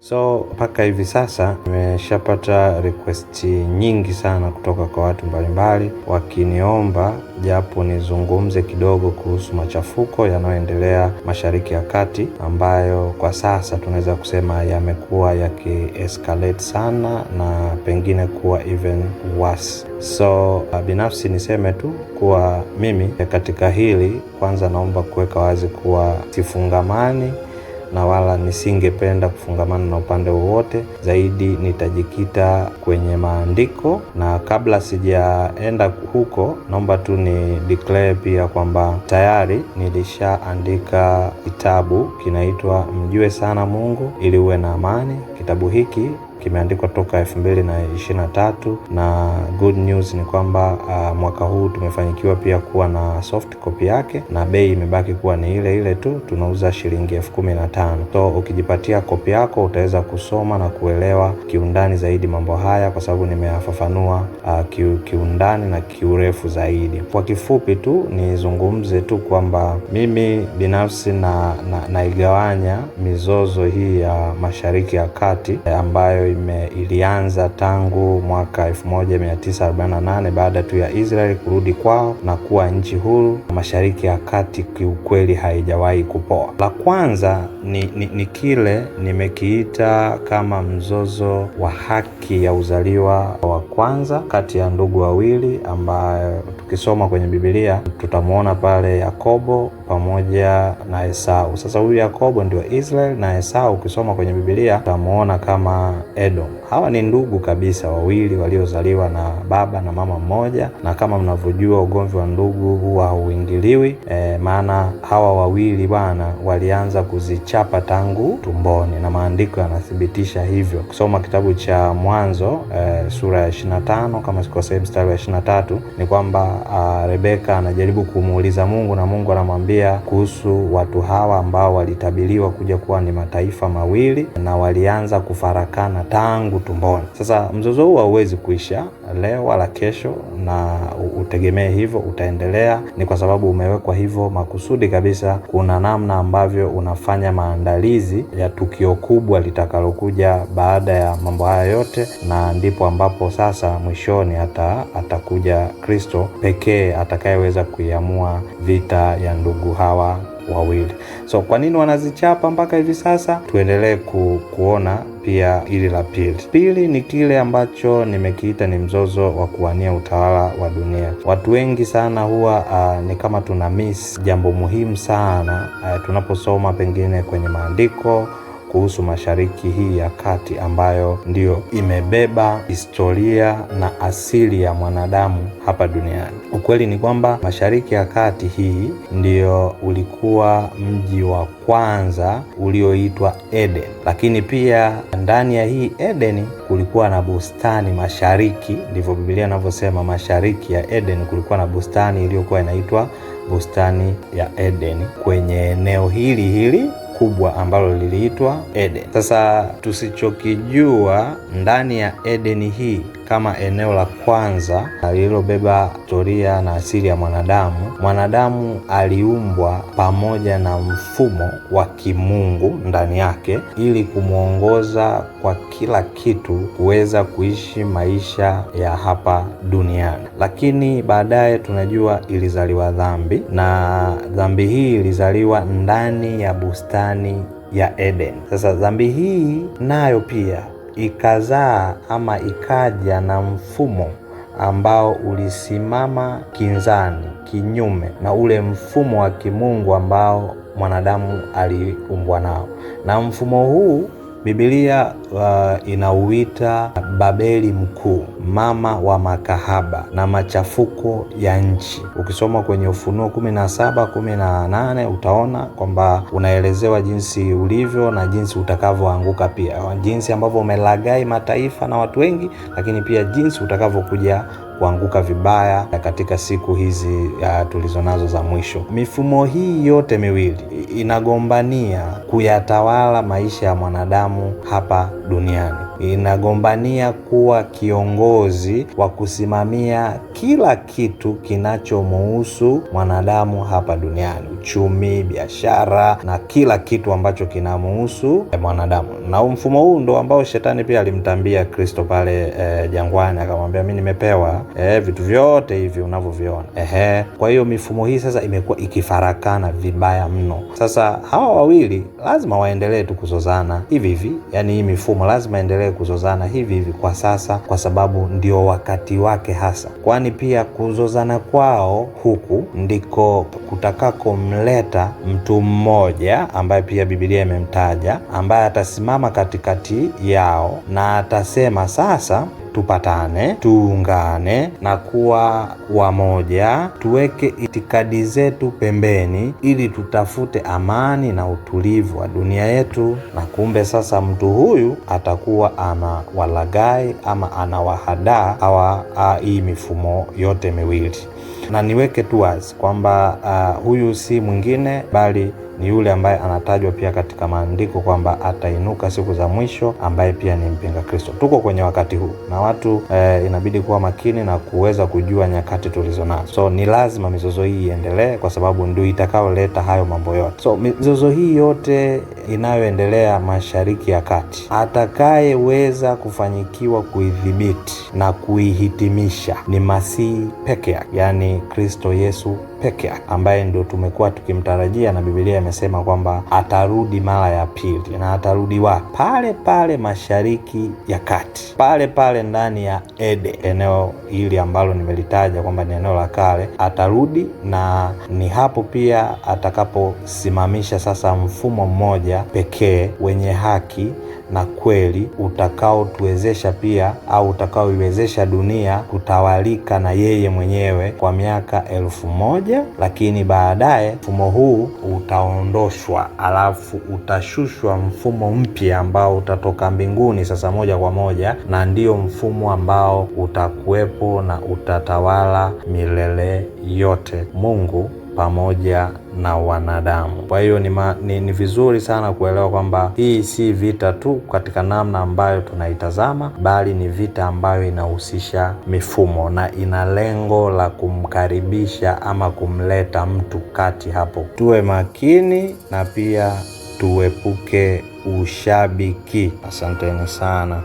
So mpaka hivi sasa nimeshapata request nyingi sana kutoka kwa watu mbalimbali wakiniomba japo nizungumze kidogo kuhusu machafuko yanayoendelea Mashariki ya Kati, ambayo kwa sasa tunaweza kusema yamekuwa yaki-escalate sana na pengine kuwa even worse. So binafsi niseme tu kuwa mimi katika hili, kwanza naomba kuweka wazi kuwa sifungamani na wala nisingependa kufungamana na upande wowote. Zaidi nitajikita kwenye maandiko, na kabla sijaenda huko naomba tu ni declare pia kwamba tayari nilishaandika kitabu kinaitwa Mjue Sana Mungu ili Uwe na Amani. Kitabu hiki kimeandikwa toka 2023 na good news ni kwamba mwaka huu tumefanikiwa pia kuwa na soft copy yake, na bei imebaki kuwa ni ile ile tu, tunauza shilingi 15,000. So ukijipatia kopi yako utaweza kusoma na kuelewa kiundani zaidi mambo haya, kwa sababu nimeyafafanua kiundani na kiurefu zaidi. Kwa kifupi tu nizungumze tu kwamba mimi binafsi naigawanya mizozo hii ya Mashariki ya Kati ambayo ilianza tangu mwaka 1948 baada tu ya Israeli kurudi kwao na kuwa nchi huru. Mashariki ya Kati kiukweli haijawahi kupoa. La kwanza ni kile nimekiita kama mzozo wa haki ya uzaliwa wa kwanza kati ya ndugu wawili, ambayo tukisoma kwenye Biblia tutamuona pale Yakobo pamoja na Esau. Sasa huyu Yakobo ndio Israel na Esau ukisoma kwenye Biblia tutamuona kama Edom. Hawa ni ndugu kabisa wawili waliozaliwa na baba na mama mmoja, na kama mnavyojua ugomvi wa ndugu huwa hauingiliwi. Maana hawa wawili bwana walianza kuzichapa tangu tumboni, na maandiko yanathibitisha hivyo. Kusoma kitabu cha Mwanzo sura ya 25 kama sikosei mstari wa 23 ni kwamba Rebeka anajaribu kumuuliza Mungu, na Mungu anamwambia kuhusu watu hawa ambao walitabiriwa kuja kuwa ni mataifa mawili na walianza kufarakana tangu tumboni. Sasa mzozo huu hauwezi kuisha leo wala kesho, na utegemee hivyo utaendelea. Ni kwa sababu umewekwa hivyo makusudi kabisa. Kuna namna ambavyo unafanya maandalizi ya tukio kubwa litakalokuja baada ya mambo haya yote, na ndipo ambapo sasa mwishoni atakuja Kristo pekee atakayeweza kuiamua vita ya ndugu hawa wawili. So kwa nini wanazichapa mpaka hivi sasa? Tuendelee kuona pia ili la pili ni kile ambacho nimekiita ni mzozo wa kuwania utawala wa dunia. Watu wengi sana huwa ni kama tuna miss jambo muhimu sana tunaposoma pengine kwenye maandiko kuhusu Mashariki hii ya Kati, ambayo ndio imebeba historia na asili ya mwanadamu hapa duniani. Ukweli ni kwamba Mashariki ya Kati hii ndio ulikuwa mji wa kwanza ulioitwa Eden, lakini pia ndani ya hii Eden kulikuwa na bustani mashariki. Ndivyo Biblia inavyosema, mashariki ya Eden kulikuwa na bustani iliyokuwa inaitwa bustani ya Eden, kwenye eneo hili kubwa ambalo liliitwa Eden. Sasa tusichokijua ndani ya Eden hii kama eneo la kwanza lililobeba historia na asili ya mwanadamu aliumbwa pamoja na mfumo wa kimungu ndani yake, ili kumuongoza kwa kila kitu kuweza kuishi maisha ya hapa duniani. Lakini baadaye tunajua ilizaliwa dhambi, na dhambi hii ilizaliwa ndani ya bustani ya Eden. Sasa dhambi hii nayo pia ikazaa ama ikaja na mfumo ambao ulisimama kinzani, kinyume na ule mfumo wa kimungu ambao mwanadamu aliumbwa nao. Na mfumo huu Biblia inauita Babeli Mkuu, mama wa makahaba na machafuko ya nchi. Ukisoma kwenye Ufunuo 17:18 utaona kwamba unaelezewa jinsi ulivyo na jinsi utakavyoanguka pia, jinsi ambavyo umelagai mataifa na watu wengi, lakini pia jinsi utakavyokuja kuanguka vibaya katika siku hizi tulizonazo za mwisho. Mifumo hii yote miwili inagombania kuyatawala maisha ya mwanadamu hapa duniani. inagombania kuwa kiongozi wa kusimamia kila kitu kinachomuhusu mwanadamu hapa duniani: uchumi, biashara na kila kitu ambacho kinamuhusu mwanadamu. Na mfumo huu ndo ambao shetani pia alimtambia Kristo pale jangwani, akamwambia mimi nimepewa vitu vyote hivi unavyoviona. Kwa hiyo mifumo hii sasa imekuwa ikifarakana vibaya mno. Sasa hawa wawili lazima waendelee tu kuzozana hivi hivi, yani hii mifumo lazima endelee kuzozana hivi hivi kwa sasa, kwa sababu ndio wakati wake hasa. Kwani pia kuzozana kwao huku ndiko kutakakomleta mtu mmoja ambaye pia Biblia imemtaja, ambaye atasimama katikati yao na atasema sasa tupatane, tuungane na kuwa wamoja, tuweke itikadi zetu pembeni ili tutafute amani na utulivu wa dunia yetu. Na kumbe sasa mtu huyu atakuwa ana walaghai ama anawahadaa hii mifumo yote miwili. Na niweke tu wazi kwamba huyu si mwingine bali ni yule ambaye anatajwa pia katika maandiko kwamba atainuka siku za mwisho, ambaye pia ni mpinga Kristo. Tuko kwenye wakati huu na watu inabidi kuwa makini na kuweza kujua nyakati tulizonazo. So ni lazima mizozo hii iendelee, kwa sababu ndio itakayoleta hayo mambo yote. So mizozo hii yote inayoendelea Mashariki ya Kati, atakayeweza kufanyikiwa kuidhibiti na kuihitimisha ni Masihi peke yake, yani Kristo Yesu peke yake, ambaye ndio tumekuwa tukimtarajia, na Biblia imesema kwamba atarudi mara ya pili. Na atarudi wapi? Pale pale Mashariki ya Kati, pale pale ndani ya Eden, eneo hili ambalo nimelitaja kwamba ni eneo la kale. Atarudi, na ni hapo pia atakaposimamisha sasa mfumo mmoja pekee wenye haki na kweli, utakaotuwezesha pia au utakaoiwezesha dunia kutawalika na yeye mwenyewe kwa miaka 1000. Lakini baadaye mfumo huu utaondoshwa, alafu utashushwa mfumo mpya ambao utatoka mbinguni sasa moja kwa moja, na ndio mfumo ambao utakuwepo na utatawala milele yote, Mungu pamoja na wanadamu. Kwa hiyo ni vizuri sana kuelewa kwamba hii si vita tu katika namna ambayo tunaitazama, bali ni vita ambayo inahusisha mifumo na ina lengo la kumkaribisha ama kumleta mtu kati hapo. Tuwe makini na pia tuepuke ushabiki. Asanteni sana.